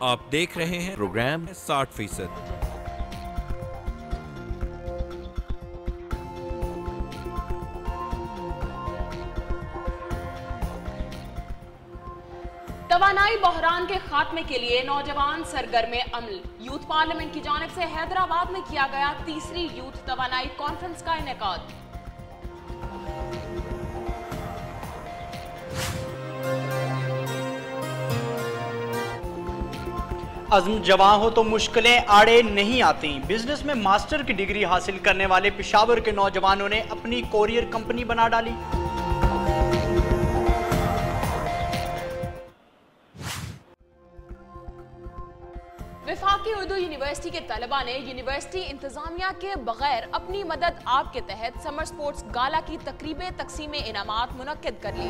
आप देख रहे हैं प्रोग्राम 60%। तवानाई बहरान के खात्मे के लिए नौजवान सरगर्मे अमल। यूथ पार्लियामेंट की जानिब से हैदराबाद में किया गया तीसरी यूथ तवानाई कॉन्फ्रेंस का इनेकाद। अज़्म जवां हो तो मुश्किलें आड़े नहीं आती। बिजनेस में मास्टर की डिग्री हासिल करने वाले पेशावर के नौजवानों ने अपनी कोरियर कंपनी बना डाली। वफाकी उर्दू यूनिवर्सिटी के तलबा ने यूनिवर्सिटी इंतजामिया के बगैर अपनी मदद आप के तहत समर स्पोर्ट्स गाला की तकरीबें तकसीम इनामात मुनक्किद कर ली।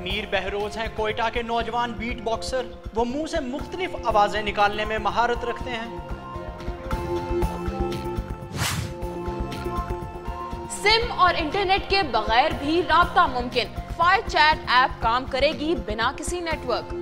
मीर बहरोज हैं कोयटा के नौजवान बीट बॉक्सर। वो मुंह से मुख्तलिफ आवाजें निकालने में महारत रखते हैं। सिम और इंटरनेट के बगैर भी राब्ता मुमकिन। फायर चैट ऐप काम करेगी बिना किसी नेटवर्क।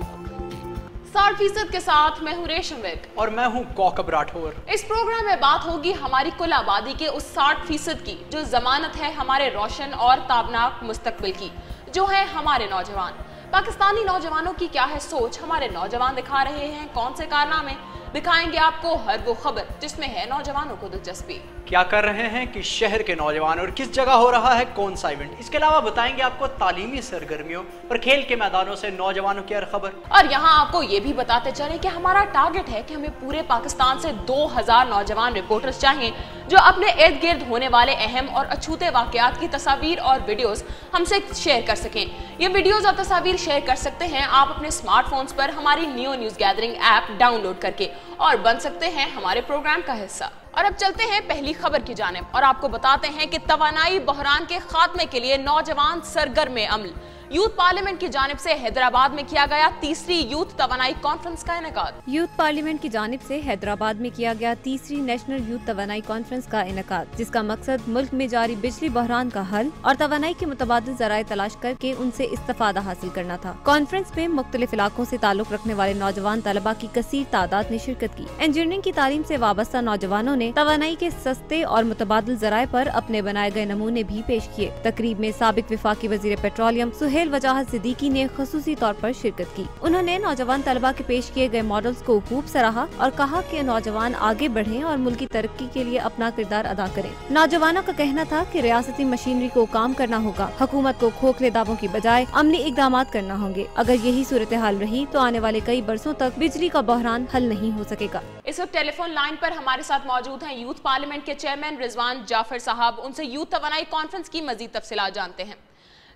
60% के साथ मैं हूं रेशम बेग और मैं हूं कौकब राठौर। इस प्रोग्राम में बात होगी हमारी कुल आबादी के उस 60% की जो जमानत है हमारे रोशन और ताबनाक मुस्तकबिल की, जो है हमारे नौजवान। पाकिस्तानी नौजवानों की क्या है सोच, हमारे नौजवान दिखा रहे हैं कौन से कारनामे। दिखाएंगे आपको हर वो खबर जिसमें है नौजवानों को दिलचस्पी। क्या कर रहे हैं कि शहर के नौजवान और किस जगह हो रहा है कौन सा इवेंट। इसके अलावा बताएंगे आपको तालीमी सरगर्मियों और खेल के मैदानों से नौजवानों की हर खबर। और यहाँ आपको ये भी बताते चले कि हमारा टारगेट है कि हमें पूरे पाकिस्तान से 2000 नौजवान रिपोर्टर्स चाहिए जो अपने इर्द गिर्द होने वाले अहम और अछूते वाकयात की तस्वीर और वीडियोस हमसे शेयर कर सकें। ये वीडियोस और तस्वीर शेयर कर सकते हैं आप अपने स्मार्टफोन्स पर हमारी new news gathering app download करके और बन सकते हैं हमारे प्रोग्राम का हिस्सा। और अब चलते हैं पहली खबर की जानिब और आपको बताते हैं कि तवानाई बहरान के खात्मे के लिए नौजवान सरगर्मे अमल। यूथ पार्लियामेंट की जानिब से हैदराबाद में किया गया तीसरी यूथ तवानाई कॉन्फ्रेंस का इनेकाद। यूथ पार्लियामेंट की जानिब से हैदराबाद में किया गया तीसरी नेशनल यूथ तवानाई कॉन्फ्रेंस का इनेकाद, जिसका मकसद मुल्क में जारी बिजली बहरान का हल और तवानाई के मुतबादिल ज़राए तलाश करके उनसे इस्तेफादा हासिल करना था। कॉन्फ्रेंस में मुख्तलिफ इलाकों से ताल्लुक रखने वाले नौजवान तलबा की कसीर तादाद ने शिरकत की। इंजीनियरिंग की तालीम से वाबस्ता नौजवानों ने तवानाई के सस्ते और मुतबादिल ज़राए पर अपने बनाए गए नमूने भी पेश किए। तकरीब में साबिक वफाकी वजीर पेट्रोलियम सुहेल वजाहत सिद्दीकी ने खुसूसी तौर पर शिरकत की। उन्होंने नौजवान तलबा के पेश किए गए मॉडल्स को खूब सराहा और कहा कि नौजवान आगे बढ़ें और मुल्क की तरक्की के लिए अपना किरदार अदा करें। नौजवानों का कहना था कि रियासती मशीनरी को काम करना होगा, हुकूमत को खोखले दावों की बजाय अमली इकदाम करना होंगे। अगर यही सूरत हाल रही तो आने वाले कई बरसों तक बिजली का बहरान हल नहीं हो सकेगा। इस वक्त टेलीफोन लाइन पर हमारे साथ मौजूद हैं यूथ पार्लियामेंट के चेयरमैन रिजवान जाफर साहब। उनसे यूथ तवानाई कॉन्फ्रेंस की मजीद तफसीलात जानते हैं।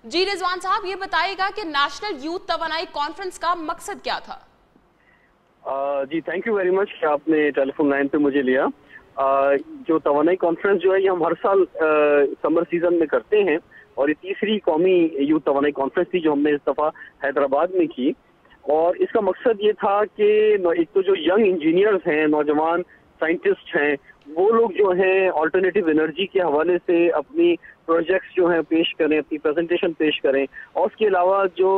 जी रिजवान साहब, ये बताइएगा कि नेशनल यूथ तवानाई कॉन्फ्रेंस का मकसद क्या था? जी थैंक यू वेरी मच कि आपने टेलीफोन लाइन पे मुझे लिया। जो तवानाई कॉन्फ्रेंस जो है ये हम हर साल समर सीजन में करते हैं और ये तीसरी कौमी यूथ तवानाई कॉन्फ्रेंस थी जो हमने इस दफा हैदराबाद में की। और इसका मकसद ये था कि एक तो जो यंग इंजीनियर्स हैं, नौजवान साइंटिस्ट हैं, वो लोग जो हैं अल्टरनेटिव एनर्जी के हवाले से अपनी प्रोजेक्ट्स जो हैं पेश करें, अपनी प्रेजेंटेशन पेश करें। और उसके अलावा जो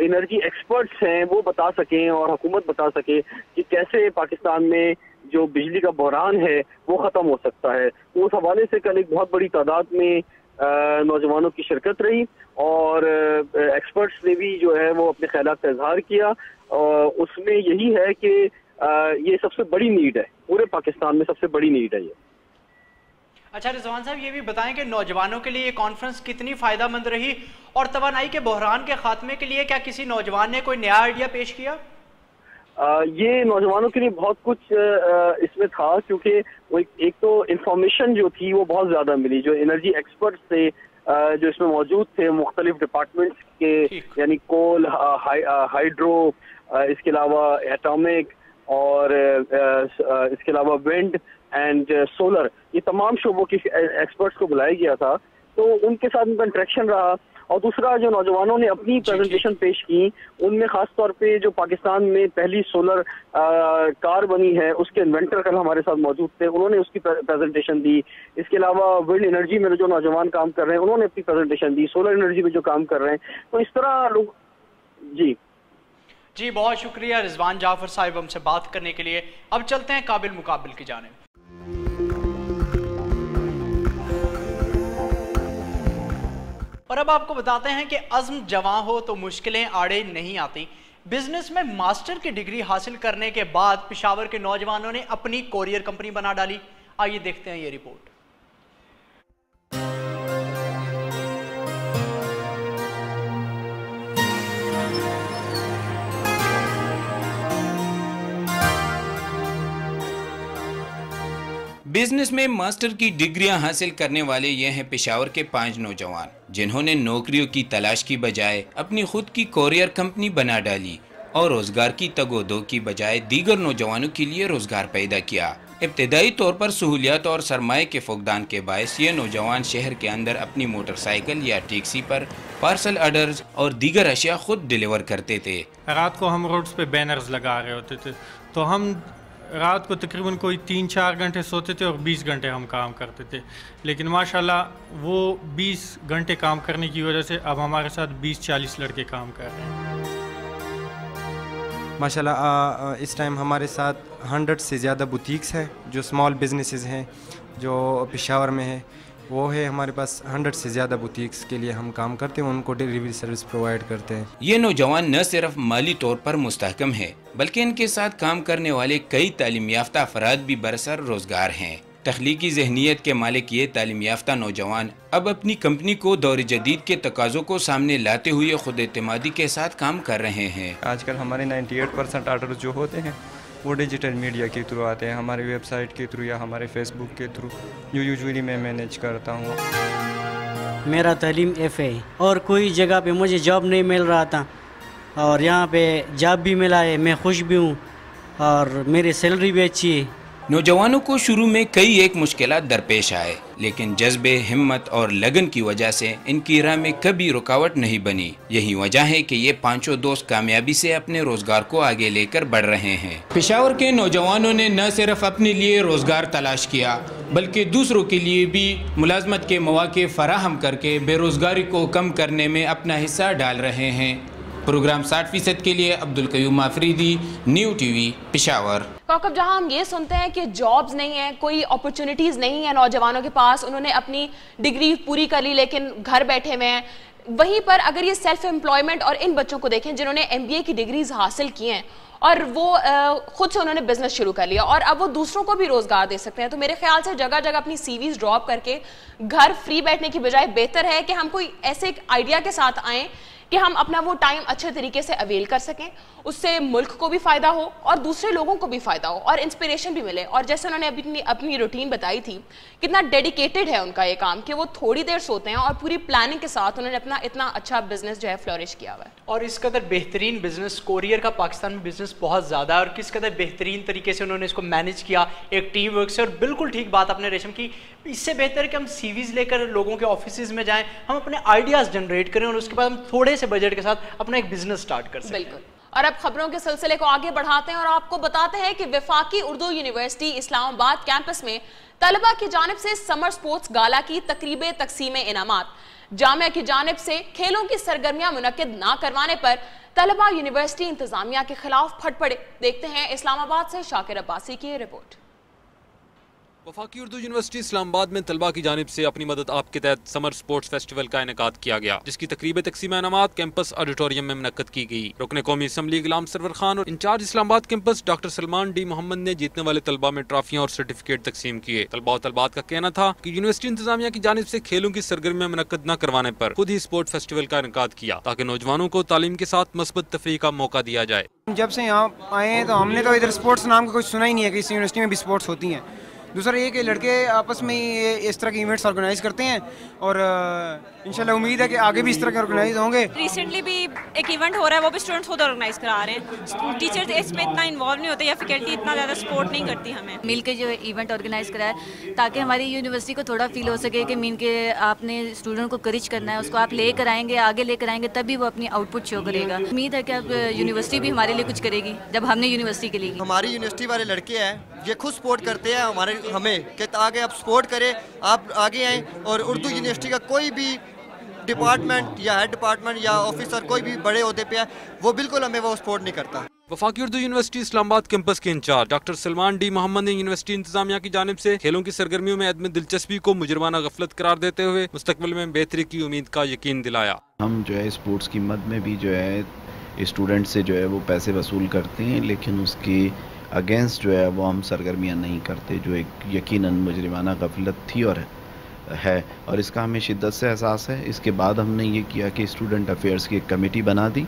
एनर्जी एक्सपर्ट्स हैं वो बता सकें और हुकूमत बता सके कि कैसे पाकिस्तान में जो बिजली का बहरान है वो ख़त्म हो सकता है। तो उस हवाले से कल एक बहुत बड़ी तादाद में नौजवानों की शिरकत रही और एक्सपर्ट्स ने भी जो है वो अपने ख्यालात का इजहार किया। उसमें यही है कि ये सबसे बड़ी नीड है, पूरे पाकिस्तान में सबसे बड़ी नीड है ये। अच्छा रिजवान साहब, ये भी बताएं कि नौजवानों के लिए ये कॉन्फ्रेंस कितनी फ़ायदेमंद रही और तवानाई के बहरान के खात्मे के लिए क्या किसी नौजवान ने कोई नया आइडिया पेश किया? ये नौजवानों के लिए बहुत कुछ इसमें था, क्योंकि वो एक तो इंफॉर्मेशन जो थी वो बहुत ज़्यादा मिली। जो एनर्जी एक्सपर्ट्स थे जो इसमें मौजूद थे मुख्तलिफ डिपार्टमेंट्स के, यानी कोल, हाइड्रो, इसके अलावा एटॉमिक और इसके अलावा विंड एंड सोलर, ये तमाम शोबों के एक्सपर्ट्स को बुलाया गया था तो उनके साथ उनका इंटरेक्शन रहा। और दूसरा, जो नौजवानों ने अपनी प्रेजेंटेशन पेश की, उनमें खास तौर पे जो पाकिस्तान में पहली सोलर कार बनी है उसके इन्वेंटर कल हमारे साथ मौजूद थे, उन्होंने उसकी प्रेजेंटेशन दी। इसके अलावा विंड एनर्जी में जो नौजवान काम कर रहे हैं उन्होंने अपनी प्रेजेंटेशन दी, सोलर एनर्जी में जो काम कर रहे हैं। तो इस तरह लोग जी बहुत शुक्रिया रिजवान जाफर साहिब हमसे बात करने के लिए। अब चलते हैं काबिल मुकाबिल की जानिब। और अब आपको बताते हैं कि अज़्म जवां हो तो मुश्किलें आड़े नहीं आती। बिजनेस में मास्टर की डिग्री हासिल करने के बाद पेशावर के नौजवानों ने अपनी कोरियर कंपनी बना डाली। आइए देखते हैं ये रिपोर्ट। बिजनेस में मास्टर की डिग्रियां हासिल करने वाले ये हैं पेशावर के 5 नौजवान, जिन्होंने नौकरियों की तलाश की बजाय अपनी खुद की कोरियर कंपनी बना डाली और रोजगार की तगोदो की बजाय दीगर नौजवानों के लिए रोजगार पैदा किया। इब्तदाई तौर पर सहूलियात और सरमाए के फुकदान के बायस ये नौजवान शहर के अंदर अपनी मोटरसाइकिल या टैक्सी पर पार्सल ऑर्डर्स और दीगर अशिया खुद डिलीवर करते थे। रात को हम रोड्स पे बैनर्स लगा रहे होते थे, तो हम रात को तकरीबन कोई 3-4 घंटे सोते थे और 20 घंटे हम काम करते थे। लेकिन माशाल्लाह वो 20 घंटे काम करने की वजह से अब हमारे साथ 20-40 लड़के काम कर रहे हैं। माशाल्लाह इस टाइम हमारे साथ 100 से ज़्यादा बुटीक्स हैं जो स्मॉल बिजनेसेस हैं जो पेशावर में है। वो है हमारे पास 100 से ज़्यादा बुटीक्स के लिए हम काम करते हैं, उनको डिलीवरी सर्विस प्रोवाइड करते हैं। ये नौजवान न सिर्फ माली तौर पर मुस्तहकम है बल्कि इनके साथ काम करने वाले कई तालीम याफ्ता अफराद भी बरसर रोजगार हैं। तख्लीकी जहनीत के मालिक ये तालीम याफ्ता नौजवान अब अपनी कंपनी को दौर जदीद के तकाज़ों को सामने लाते हुए खुद एतमादी के साथ काम कर रहे हैं। आजकल हमारे 98% ऑर्डर जो होते हैं वो डिजिटल मीडिया के थ्रू आते हैं, हमारे वेबसाइट के थ्रू या हमारे फेसबुक के थ्रू, जो यूजुअली मैं मैनेज करता हूँ। मेरा तालीम FA और कोई जगह पे मुझे जॉब नहीं मिल रहा था और यहाँ पे जॉब भी मिला है, मैं खुश भी हूँ और मेरी सैलरी भी अच्छी है। नौजवानों को शुरू में कई एक मुश्किलात दरपेश आए, लेकिन जज्बे, हिम्मत और लगन की वजह से इनकी राह में कभी रुकावट नहीं बनी। यही वजह है कि ये 5 दोस्त कामयाबी से अपने रोजगार को आगे लेकर बढ़ रहे हैं। पेशावर के नौजवानों ने न सिर्फ अपने लिए रोजगार तलाश किया बल्कि दूसरों के लिए भी मुलाजमत के मौके फराहम करके बेरोजगारी को कम करने में अपना हिस्सा डाल रहे हैं। प्रोग्राम 60% के लिए अब्दुल कयूम आफरीदी, न्यू टीवी, पेशावर। कौकब, जहां हम ये सुनते हैं कि जॉब्स नहीं है, कोई अपॉर्चुनिटीज नहीं है नौजवानों के पास, उन्होंने अपनी डिग्री पूरी कर ली लेकिन घर बैठे हुए हैं, वहीं पर अगर ये सेल्फ एम्प्लॉयमेंट और इन बच्चों को देखें जिन्होंने MBA की डिग्रीज हासिल की हैं और वो खुद से उन्होंने बिजनेस शुरू कर लिया और अब वो दूसरों को भी रोजगार दे सकते हैं, तो मेरे ख्याल से जगह जगह अपनी CVs ड्रॉप करके घर फ्री बैठने की बजाय बेहतर है कि हम कोई ऐसे आइडिया के साथ आएँ कि हम अपना वो टाइम अच्छे तरीके से अवेल कर सकें, उससे मुल्क को भी फायदा हो और दूसरे लोगों को भी फायदा हो और इंस्पिरेशन भी मिले। और जैसे उन्होंने अपनी रूटीन बताई थी, कितना डेडिकेटेड है उनका ये काम कि वो थोड़ी देर सोते हैं और पूरी प्लानिंग के साथ उन्होंने अपना इतना अच्छा बिजनेस जो है फ्लोरिश किया हुआ है। और इस कदर बेहतरीन बिजनेस, कोरियर का पाकिस्तान में बिजनेस बहुत ज़्यादा है और किस कदर बेहतरीन तरीके से उन्होंने इसको मैनेज किया एक टीम वर्क से। और बिल्कुल ठीक बात आपने रेशम की, इससे बेहतर है कि हम CVs लेकर लोगों के ऑफिस में जाएं, हम अपने आइडियाज़ जनरेट करें और उसके बाद हम थोड़े से बजट के साथ अपना एक बिजनेस स्टार्ट कर सकते हैं। बिल्कुल। और अब खबरों के सिलसिले को आगे बढ़ाते हैं और आपको बताते हैं कि वफाकी उर्दू यूनिवर्सिटी इस्लामाबाद कैंपस में तलबा की जानिब से समर स्पोर्ट्स गाला की तकरीबे तकसीम इनामात, जामिया की जानिब से खेलों की सरगर्मियां मुनक्किद ना करवाने पर तलबा यूनिवर्सिटी इंतजामिया के खिलाफ फट पड़े। देखते हैं इस्लामाबाद से शाकिर अब्बासी की रिपोर्ट। वफाकी उर्दू यूनिवर्सिटी इस्लामाबाद में तलबा की जानिब से अपनी मदद आप के तहत समर स्पोर्ट्स फेस्टिवल का इनेकाद किया गया, जिसकी तकरीब तकसीम इनामात कैंपस ऑडिटोरियम में मुनक्कद की गई। रुकने कौमी असम्बली गुलाम सरवर खान और incharge Islamabad campus doctor Salman D Mohammad ने जीतने वाले तलबा में ट्रॉफियां और सर्टिफिकेट तकसीम किए। तलबा और तलबात का कहना था कि यूनिवर्सिटी इंतजामिया की जानिब से खेलों की सरगर्मियां मुनक्कद न करवाने पर खुद ही स्पोर्ट फेस्टिवल का इनेकाद किया ताकि नौजवानों को तालीम के साथ मस्बत तफरीह का मौका दिया जाए। जब से यहाँ आए हैं तो हमने तो इधर स्पोर्ट्स नाम का कुछ सुना ही नहीं है कि इस यूनिवर्सिटी में भी स्पोर्ट्स होती हैं। दूसरा ये कि लड़के आपस में इस तरह के इवेंट्स ऑर्गेनाइज करते हैं और इंशाल्लाह उम्मीद है कि आगे भी इस तरह के ऑर्गेनाइज होंगे। रिसेंटली भी एक इवेंट हो रहा है, वो भी स्टूडेंट्स खुद ऑर्गेनाइज करा रहे हैं। टीचर्स इसमें इतना इन्वॉल्व नहीं होते या फैकल्टी इतना ज़्यादा सपोर्ट नहीं करती हमें। मिल के जो इवेंट ऑर्गेनाइज करा है ताकि हमारी यूनिवर्सिटी को थोड़ा फील हो सके कि मिल के आपने स्टूडेंट को करेज करना है, उसको आप लेकर आएंगे, आगे लेकर आएंगे, तभी वो अपनी आउटपुट शो करेगा। उम्मीद है कि अब यूनिवर्सिटी भी हमारे लिए कुछ करेगी जब हमने यूनिवर्सिटी के लिए। हमारी यूनिवर्सिटी वाले लड़के हैं ये खुद सपोर्ट करते हैं हमें कि आगे आप सपोर्ट करें, आप आगे आएँ और उर्दू यूनिवर्सिटी का कोई भी डिपार्टमेंट या हेड डिपार्टमेंट या ऑफिसर कोई भी बड़े ओहदे पे है वो बिल्कुल हमें वो सपोर्ट नहीं करता। वफाकी उर्दू यूनिवर्सिटी इस्लामाबाद कैंपस के incharge doctor Salman D Mohammad ने यूनिवर्सिटी इंतजामिया की जानिब से खेलों की सरगर्मियों में अदम दिलचस्पी को मुजरमाना गफलत करार देते हुए मुस्तकबिल में बेहतरी की उम्मीद का यकीन दिलाया। हम जो है स्पोर्ट्स की मद में भी जो है स्टूडेंट से जो है वो पैसे वसूल करते हैं, लेकिन उसके अगेंस्ट जो है वो हम सरगर्मियाँ नहीं करते, जो एक यकीनन मुजरिमाना गफलत थी और है और इसका हमें शिद्दत से एहसास है। इसके बाद हमने ये किया कि स्टूडेंट अफेयर्स की एक कमेटी बना दी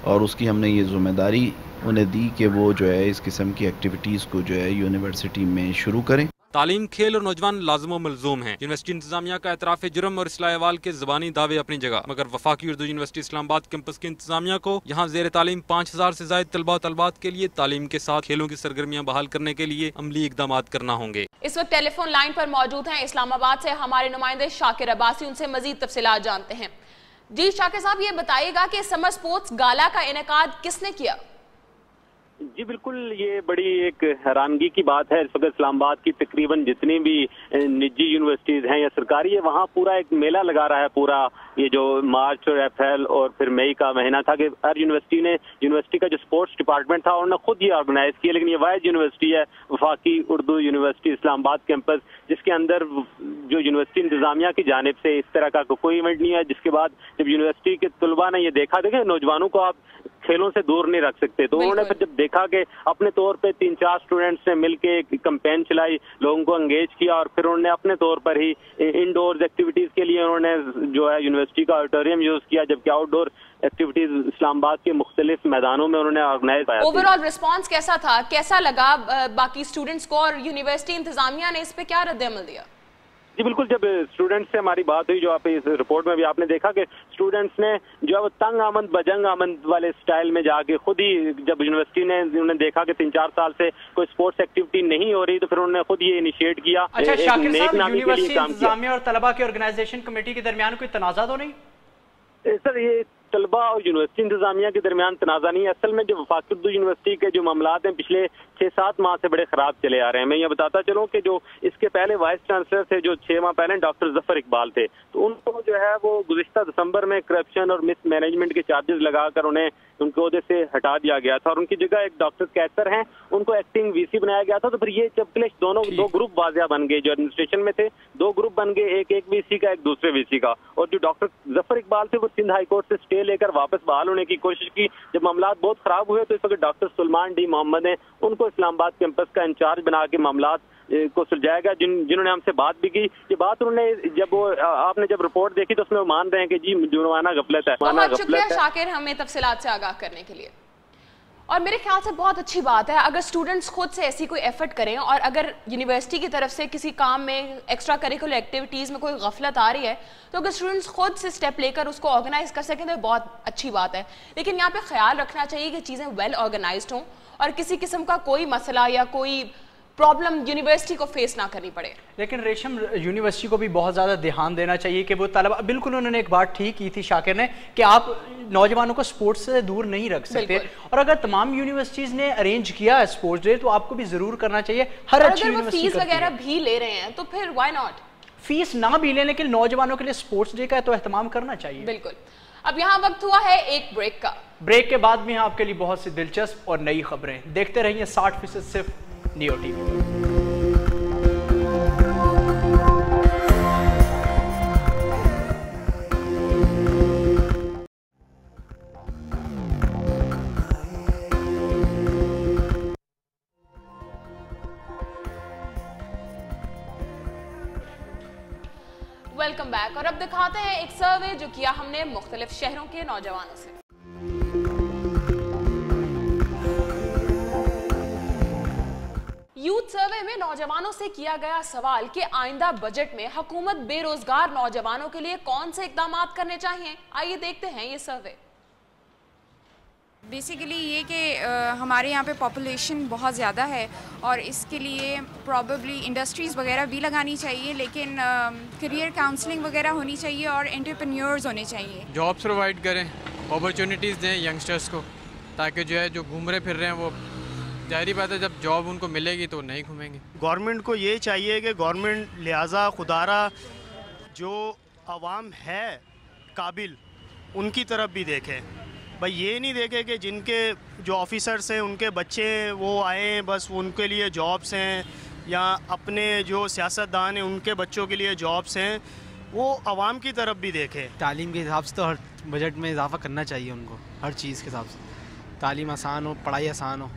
और उसकी हमने ये ज़िम्मेदारी उन्हें दी कि वो जो है इस किस्म की एक्टिविटीज़ को जो है यूनिवर्सिटी में शुरू करें। तालीम, खेल और नौजवान लाज़िम व मलज़ूम हैं। यूनिवर्सिटी इंतजामिया का एतराफ़ जुर्म और इस्लाह अहवाल के ज़बानी दावे अपनी जगह, मगर वफाकी उर्दू यूनिवर्सिटी इस्लामाबाद कैंपस की इंतजामिया को यहाँ ज़ेर तालीम 5000 से ज़ायद तलबा तलबात के लिए तालीम के साथ खेलों की सरगर्मियाँ बहाल करने के लिए अमली इक़दाम करना होंगे। इस वक्त टेलीफोन लाइन पर मौजूद हैं इस्लामाबाद से हमारे नुमाइंदे शाकिर अब्बासी, उनसे मजीद तफसीलात जानते हैं। जी शाकिर साहब, ये बताइएगा कि समर स्पोर्ट्स गाला का इनेकाद किसने किया? जी बिल्कुल, ये बड़ी एक हैरानगी की बात है। इस वक्त इस्लामाबाद की तकरीबन जितनी भी निजी यूनिवर्सिटीज़ हैं या सरकारी है, वहाँ पूरा एक मेला लगा रहा है। पूरा ये जो मार्च और अप्रैल और फिर मई का महीना था कि हर यूनिवर्सिटी का जो स्पोर्ट्स डिपार्टमेंट था उन्होंने खुद ये ऑर्गेनाइज किया। लेकिन ये वाहिद यूनिवर्सिटी है वफाकी उर्दू यूनिवर्सिटी इस्लामाबाद कैंपस, जिसके अंदर जो यूनिवर्सिटी इंतजामिया की जानिब से इस तरह का कोई इवेंट नहीं है। जिसके बाद जब यूनिवर्सिटी के तलबा ने ये देखा, देखें नौजवानों को आप खेलों से दूर नहीं रख सकते, तो उन्होंने फिर जब देखा कि अपने तौर पे 3-4 स्टूडेंट्स ने मिलके एक कैंपेन चलाई, लोगों को एंगेज किया और फिर उन्होंने अपने तौर पर ही इंडोर एक्टिविटीज के लिए उन्होंने जो है यूनिवर्सिटी का ऑडिटोरियम यूज किया, जबकि आउटडोर एक्टिविटीज इस्लामाबाद के मुख्तलिफ मैदानों में उन्होंने ऑर्गेनाइज किया। ओवरऑल रिस्पॉन्स कैसा था, कैसा लगा बाकी स्टूडेंट्स को और यूनिवर्सिटी इंतजामिया ने इस पे क्या रद्द-ए-अमल दिया? जी बिल्कुल, जब स्टूडेंट्स से हमारी बात हुई, जो आप इस रिपोर्ट में भी आपने देखा कि स्टूडेंट्स ने जो है वो तंग आमद बजंग आमद वाले स्टाइल में जाके खुद ही, जब यूनिवर्सिटी ने उन्होंने देखा कि 3-4 साल से कोई स्पोर्ट्स एक्टिविटी नहीं हो रही, तो फिर उन्होंने खुद ये इनिशिएट किया। अच्छा शाकिर साहब, यूनिवर्सिटी इंतजामिया और तलबा की ऑर्गेनाइजेशन कमेटी के दरमियान कोई तनाज़ा तो नहीं? सर, ये तलबा और यूनिवर्सिटी इंतजामिया के दरमियान तनाज़ा नहीं है। असल में जो वफाकी उर्दू यूनिवर्सिटी के जो मामलात हैं पिछले 6-7 माह से बड़े खराब चले आ रहे हैं। मैं ये बताता चलूँ कि जो इसके पहले वाइस चांसलर थे, जो 6 माह पहले डॉक्टर जफर इकबाल थे, तो उनको जो है वो गुज़िश्ता दिसंबर में करप्शन और मिस मैनेजमेंट के चार्जेस लगाकर उन्हें उनके ओहदे से हटा दिया गया था और उनकी जगह एक डॉक्टर कैसर हैं, उनको एक्टिंग वीसी बनाया गया था। तो फिर ये जब दो ग्रुप वाजिया बन गए, जो एडमिनिस्ट्रेशन में थे 2 ग्रुप बन गए, एक वीसी का, एक दूसरे वीसी का। और जो डॉक्टर जफर इकबाल थे वो सिंध हाई कोर्ट से स्टे लेकर वापस बहाल होने की कोशिश की। जब मामलात बहुत खराब हुए तो इस वक्त डॉक्टर सलमान डी मोहम्मद ने उनको इस्लामाबाद कैंपस का इंचार्ज बना के मामलात को सुलझाया गया, जिन्होंने हमसे बात भी की। ये बात उन्होंने जब वो आपने जब रिपोर्ट देखी तो उसमें वो मान रहे हैं कि जी जुर्माना गफलत है। बहुत शुक्रिया शाकिर हमें तफसीलात से आगाह करने के लिए। और मेरे ख्याल से बहुत अच्छी बात है अगर स्टूडेंट्स खुद से ऐसी कोई एफर्ट करें और अगर यूनिवर्सिटी की तरफ से किसी काम में एक्स्ट्रा करिकुलर एक्टिविटीज़ में कोई गफलत आ रही है तो अगर स्टूडेंट्स खुद से स्टेप लेकर उसको ऑर्गेनाइज कर सकें तो बहुत अच्छी बात है। लेकिन यहाँ पे ख्याल रखना चाहिए कि चीज़ें वेल ऑर्गेनाइज्ड हों और किसी किस्म का कोई मसला या कोई प्रॉब्लम यूनिवर्सिटी को फेस ना करनी पड़े। लेकिन रेशम, यूनिवर्सिटी को भी बहुत ज़्यादा ध्यान देना चाहिए कि वो तलबा, बिल्कुल उन्होंने एक बात ठीक की थी शाकिर ने कि आप नौजवानों को स्पोर्ट्स से दूर नहीं रख सकते और अगर तमाम यूनिवर्सिटीज़ ने अरेंज किया है स्पोर्ट्स डे तो आपको भी ज़रूर करना चाहिए। हर अच्छी यूनिवर्सिटी फीस वगैरह भी ले रहे हैं तो फिर व्हाई नॉट, फीस ना भी लें लेकिन नौजवानों के लिए स्पोर्ट्स डे का तो एहतमाम करना चाहिए। बिल्कुल। अब यहाँ वक्त हुआ है एक ब्रेक का। ब्रेक के बाद भी आपके लिए बहुत सी दिलचस्प और नई खबरें देखते रहिए 60% सिर्फ नियो टीवी। Welcome back. और अब दिखाते हैं एक सर्वे जो किया हमने मुख्तलिफ शहरों के नौजवानों से। यूथ सर्वे में नौजवानों से किया गया सवाल कि आइंदा बजट में हुकूमत बेरोजगार नौजवानों के लिए कौन से इकदाम करने चाहिए। आइए देखते हैं ये सर्वे। बेसिकली ये कि हमारे यहाँ पे पॉपुलेशन बहुत ज़्यादा है और इसके लिए प्रॉबेबली इंडस्ट्रीज़ वगैरह भी लगानी चाहिए, लेकिन करियर काउंसलिंग वगैरह होनी चाहिए और एंटरप्रेन्योर्स होने चाहिए। जॉब्स प्रोवाइड करें, अपॉर्चुनिटीज़ दें यंगस्टर्स को, ताकि जो है जो घूम रहे फिर रहे हैं वो जाहिर बात है जब जॉब उनको मिलेगी तो नहीं घूमेंगे। गवर्नमेंट को ये चाहिए कि गवर्नमेंट लिहाजा खुदारा जो आवाम है काबिल उनकी तरफ भी देखें। भाई ये नहीं देखे कि जिनके जो ऑफिसर्स हैं उनके बच्चे वो आए बस उनके लिए जॉब्स हैं, या अपने जो सियासतदान हैं उनके बच्चों के लिए जॉब्स हैं, वो आवाम की तरफ भी देखें। तालीम के हिसाब से तो हर बजट में इजाफा करना चाहिए उनको, हर चीज़ के हिसाब से। तालीम आसान हो, पढ़ाई आसान हो,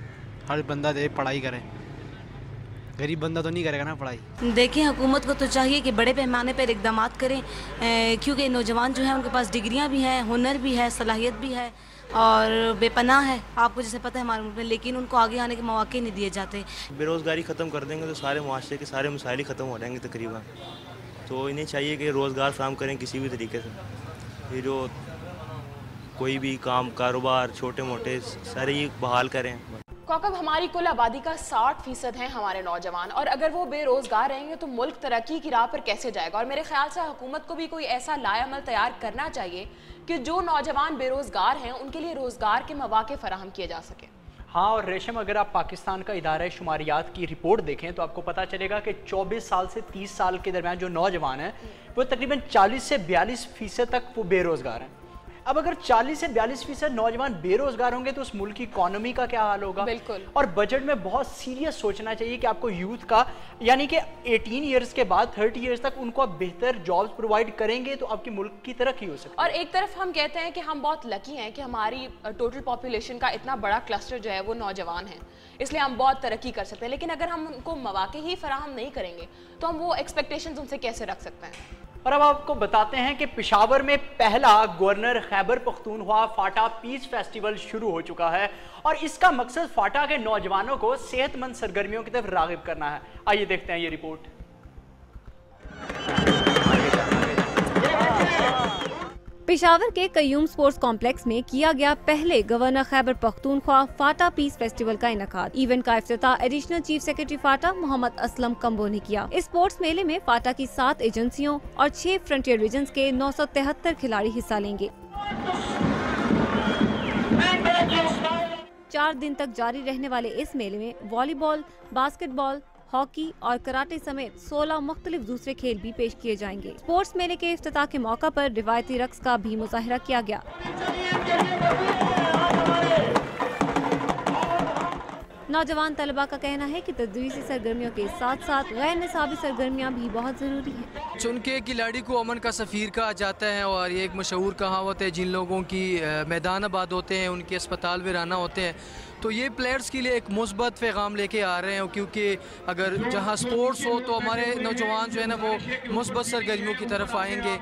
हर बंदा दे पढ़ाई करे, गरीब बंदा तो नहीं करेगा ना पढ़ाई। देखिए हुकूमत को तो चाहिए कि बड़े पैमाने पर इकदाम करें, क्योंकि नौजवान जो हैं उनके पास डिग्रियां भी हैं, हुनर भी है, सलाहियत भी है और बेपनाह है, आपको जैसे पता है हमारे मुल्क में, लेकिन उनको आगे आने के मौके नहीं दिए जाते। बेरोज़गारी ख़त्म कर देंगे तो सारे मुआशरे के सारे मसाइल ख़त्म हो जाएंगे तकरीबन। तो इन्हें चाहिए कि रोज़गार फराहम करें किसी भी तरीके से। ये जो कोई भी काम कारोबार छोटे मोटे सारे ये बहाल करें। कौकब, हमारी कुल आबादी का 60% है हमारे नौजवान, और अगर वो बेरोजगार रहेंगे तो मुल्क तरक्की की राह पर कैसे जाएगा। और मेरे ख्याल से हुकूमत को भी कोई ऐसा लाएअमल तैयार करना चाहिए कि जो नौजवान बेरोजगार हैं उनके लिए रोजगार के मौके फराहम किए जा सके। हाँ, और रेशम अगर आप पाकिस्तान का इदारा शुमारियात की रिपोर्ट देखें तो आपको पता चलेगा कि 24 साल से 30 साल के दरमियान जो नौजवान हैं वो तकरीबन 40 से 42% तक वो बेरोजगार हैं। अब अगर 40 से 42% नौजवान बेरोजगार होंगे तो उस मुल्क की इकोनॉमी का क्या हाल होगा। बिल्कुल। और बजट में बहुत सीरियस सोचना चाहिए कि आपको यूथ का, यानी कि 18 ईयर्स के बाद 30 ईयर्स तक उनको आप बेहतर जॉब्स प्रोवाइड करेंगे तो आपकी मुल्क की तरक्की हो सकती है। और एक तरफ हम कहते हैं कि हम बहुत लकी हैं कि हमारी टोटल पॉपुलेशन का इतना बड़ा क्लस्टर जो है वो नौजवान है, इसलिए हम बहुत तरक्की कर सकते हैं। लेकिन अगर हम उनको मौके ही फराहम नहीं करेंगे तो हम वो एक्सपेक्टेशंस उनसे कैसे रख सकते हैं। और अब आपको बताते हैं कि पेशावर में पहला गवर्नर खैबर पख्तूनख्वा फाटा पीस फेस्टिवल शुरू हो चुका है और इसका मकसद फाटा के नौजवानों को सेहतमंद सरगर्मियों की तरफ रागिब करना है। आइए देखते हैं ये रिपोर्ट। पेशावर के कयूम स्पोर्ट्स कॉम्प्लेक्स में किया गया पहले गवर्नर खैबर पख्तूनख्वा फाटा पीस फेस्टिवल का इनेकाद। इवेंट का इफ्तिताह एडिशनल चीफ सेक्रेटरी फाटा मोहम्मद असलम कम्बो ने किया। इस स्पोर्ट्स मेले में फाटा की 7 एजेंसियों और 6 फ्रंटियर रीजन्स के 973 खिलाड़ी हिस्सा लेंगे। 4 दिन तक जारी रहने वाले इस मेले में वॉलीबॉल, बास्केटबॉल, हॉकी और कराटे समेत 16 मुख्तलिफ दूसरे खेल भी पेश किए जाएंगे। स्पोर्ट्स मेले के इफ्तिताह के मौका पर रिवायती रक्स का भी मुजाहिरा किया गया। नौजवान तलबा का कहना है कि तदरीसी सरगर्मियों के साथ साथ गैर निसाबी सरगर्मियाँ भी बहुत ज़रूरी हैं। चुनके खिलाड़ी को अमन का सफ़ीर कहा जाता है और ये एक मशहूर कहावत है, जिन लोगों की मैदान आबाद होते हैं उनके अस्पताल वीराना होते हैं। तो ये प्लेयर्स के लिए एक मुस्बत पैगाम लेके आ रहे हैं, क्योंकि अगर जहाँ स्पोर्ट्स हो तो हमारे नौजवान जो है ना वो मुस्बत सरगर्मियों की तरफ आएंगे।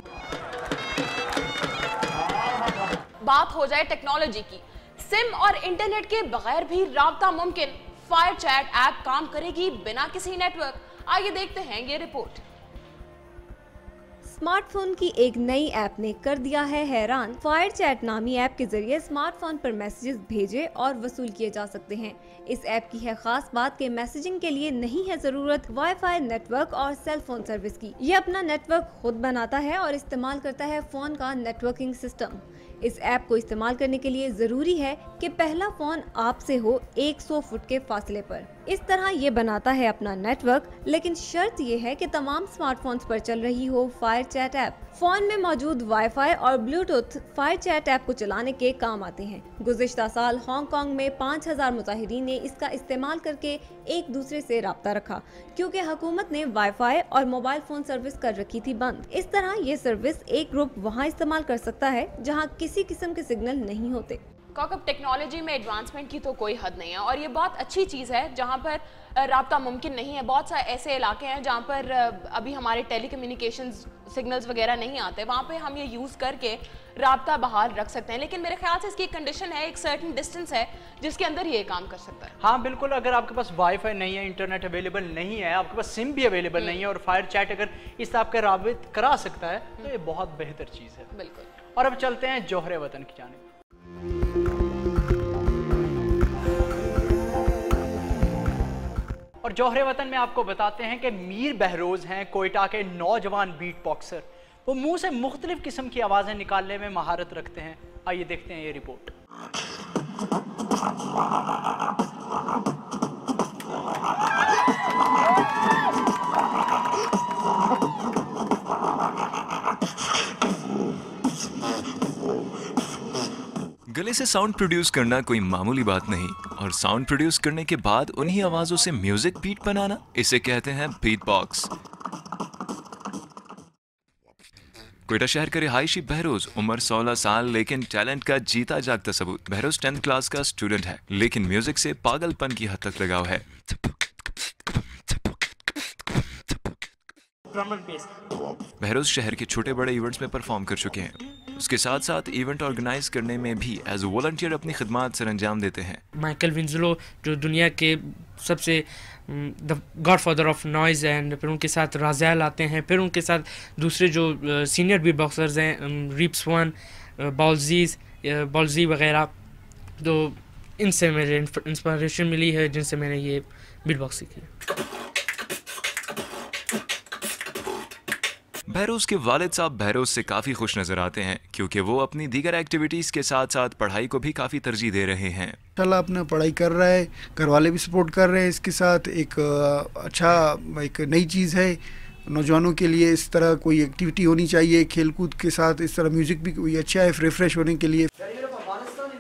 बात हो जाए टेक्नोलॉजी की, सिम और इंटरनेट के बगैर भी राब्ता मुमकिन। फायर चैट ऐप काम करेगी बिना किसी नेटवर्क। आइए देखते हैं ये रिपोर्ट। स्मार्टफोन की एक नई ऐप ने कर दिया है हैरान। फायर चैट नामी ऐप के जरिए स्मार्टफोन पर मैसेजेस भेजे और वसूल किए जा सकते हैं। इस ऐप की है खास बात कि मैसेजिंग के लिए नहीं है जरूरत वाईफाई नेटवर्क और सेल फोन सर्विस की। ये अपना नेटवर्क खुद बनाता है और इस्तेमाल करता है फोन का नेटवर्किंग सिस्टम। इस ऐप को इस्तेमाल करने के लिए जरूरी है कि पहला फोन आपसे हो 100 फुट के फासले पर। इस तरह ये बनाता है अपना नेटवर्क, लेकिन शर्त ये है कि तमाम स्मार्टफोन्स पर चल रही हो फायर चैट ऐप। फोन में मौजूद वाईफाई और ब्लूटूथ फायर चैट ऐप को चलाने के काम आते हैं। गुज़िश्ता साल हांगकांग में 5000 मुजाहिरीन ने इसका इस्तेमाल करके एक दूसरे से राब्ता रखा, क्योंकि हुकूमत ने वाईफाई और मोबाइल फोन सर्विस कर रखी थी बंद। इस तरह ये सर्विस एक ग्रुप वहाँ इस्तेमाल कर सकता है जहाँ किसी किस्म के सिग्नल नहीं होते। कॉकअप टेक्नोलॉजी में एडवांसमेंट की तो कोई हद नहीं है और ये बहुत अच्छी चीज़ है जहाँ पर राब्ता मुमकिन नहीं है। बहुत सारे ऐसे इलाके हैं जहाँ पर अभी हमारे टेलीकम्युनिकेशन सिग्नल्स वगैरह नहीं आते, वहाँ पे हम ये यूज़ करके राब्ता बहाल रख सकते हैं। लेकिन मेरे ख्याल से इसकी कंडीशन है, एक सर्टेन डिस्टेंस है जिसके अंदर ये काम कर सकता है। हाँ बिल्कुल, अगर आपके पास वाईफाई नहीं है, इंटरनेट अवेलेबल नहीं है, आपके पास सिम भी अवेलेबल नहीं है और फायर चैट अगर इस आपके राबित करा सकता है तो ये बहुत बेहतर चीज़ है। बिल्कुल। और अब चलते हैं जोहरे वतन की जानिब। और जोहरे वतन में आपको बताते हैं कि मीर बहरोज हैं कोयटा के नौजवान बीट बॉक्सर। वो मुंह से मुख्तलिफ किस्म की आवाज़ें निकालने में महारत रखते हैं। आइए देखते हैं ये रिपोर्ट। गले से साउंड प्रोड्यूस करना कोई मामूली बात नहीं, और साउंड प्रोड्यूस करने के बाद उन्हीं आवाजों से म्यूजिक बीट बनाना, इसे कहते हैं बीट बॉक्स। कोयटा शहर के रिहायशी बहरोज, उम्र 16 साल, लेकिन टैलेंट का जीता जागता सबूत। बहरोज 10th क्लास का स्टूडेंट है, लेकिन म्यूजिक से पागलपन की हद तक लगाव है। बहरोज शहर के छोटे बड़े इवेंट्स में परफॉर्म कर चुके हैं। उसके साथ साथ इवेंट ऑर्गेनाइज करने में भी एज वॉलंटियर अपनी खिदमात सर अंजाम देते हैं। माइकल विंजलो जो दुनिया के सबसे the God father of noise and फिर उनके साथ राज़ेल आते हैं, फिर उनके साथ दूसरे जो सीनियर बीट बॉक्सर्स हैं रिप्स वन, बॉल्जी वगैरह, तो इनसे मुझे इंस्पिरेशन मिली है जिनसे मैंने ये बीट बॉक्स सीखी। बहरोज के वालिद साहब बहरोज से काफ़ी खुश नज़र आते हैं क्योंकि वो अपनी दीगर एक्टिविटीज़ के साथ साथ पढ़ाई को भी काफ़ी तरजीह दे रहे हैं। इंशाल्लाह अपना पढ़ाई कर रहा है, घर वाले भी सपोर्ट कर रहे हैं। इसके साथ एक अच्छा एक नई चीज़ है नौजवानों के लिए, इस तरह कोई एक्टिविटी होनी चाहिए खेलकूद के साथ। इस तरह म्यूज़िक भी कोई अच्छा है रिफ्रेश होने के लिए।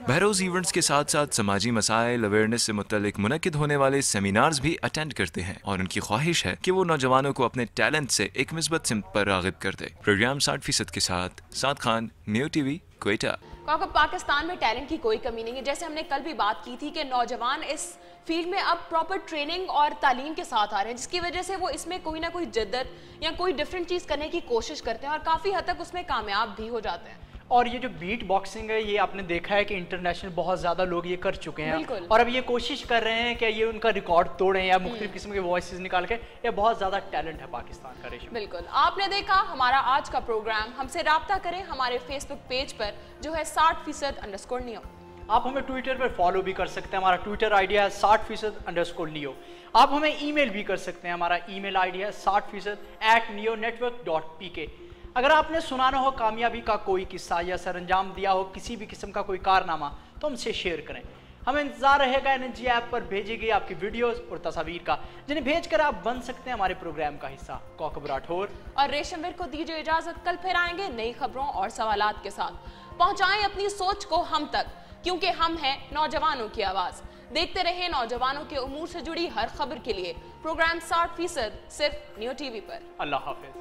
बहरोज इवेंट्स के साथ साथ समाजी मसाइल अवेयरनेस से मुतल्लिक मुनक्किद होने वाले सेमिनार्स भी अटेंड करते हैं और उनकी ख्वाहिश है कि वो नौजवानों को अपने टैलेंट से एक मिस्बत सिमत पर राग़िब कर दे। प्रोग्राम 60% के साथ साद खान, न्यू टीवी, कोयटा। पाकिस्तान में टैलेंट की कोई कमी नहीं है। जैसे हमने कल भी बात की थी कि नौजवान इस फील्ड में अब प्रॉपर ट्रेनिंग और तालीम के साथ आ रहे हैं, जिसकी वजह से वो इसमें कोई ना कोई जिद्दत या कोई डिफरेंट चीज़ करने की कोशिश करते हैं और काफ़ी हद तक उसमें कामयाब भी हो जाते हैं। और ये जो बीट बॉक्सिंग है, ये आपने देखा है कि इंटरनेशनल बहुत ज़्यादा लोग ये कर चुके हैं और अब ये कोशिश कर रहे हैं कि ये उनका रिकॉर्ड तोड़ें या मुख्तलिफ किस्म के वॉइसेस निकाल के। ये बहुत ज़्यादा टैलेंट है पाकिस्तान का। रेशम बिल्कुल, आपने देखा हमारा आज का प्रोग्राम। हमसे राब्ता करें हमारे फेसबुक पेज पर जो है 60%_neo। आप हमें ट्विटर पर फॉलो भी कर सकते हैं, हमारा ट्विटर आईडी है 60%_neo। आप हमें ईमेल भी कर सकते हैं, हमारा ईमेल आईडी है 60%@neonetwork.pk। अगर आपने सुनाना हो कामयाबी का कोई किस्सा या सरअंजाम दिया हो किसी भी किस्म का कोई कारनामा, तो हमसे शेयर करें। हमें इंतजार रहेगा एनर्जी ऐप पर भेजी गई आपकी वीडियोस और तस्वीर का, जिन्हें भेजकर आप बन सकते हैं हमारे प्रोग्राम का हिस्सा। कौकब राठौर और रेशमवीर को दीजिए इजाजत। कल फिर आएंगे नई खबरों और सवालात के साथ। पहुंचाएं अपनी सोच को हम तक, क्योंकि हम हैं नौजवानों की आवाज। देखते रहे नौजवानों के उमूर से जुड़ी हर खबर के लिए प्रोग्राम 60% सिर्फ न्यू टीवी पर। अल्लाह हाफिज।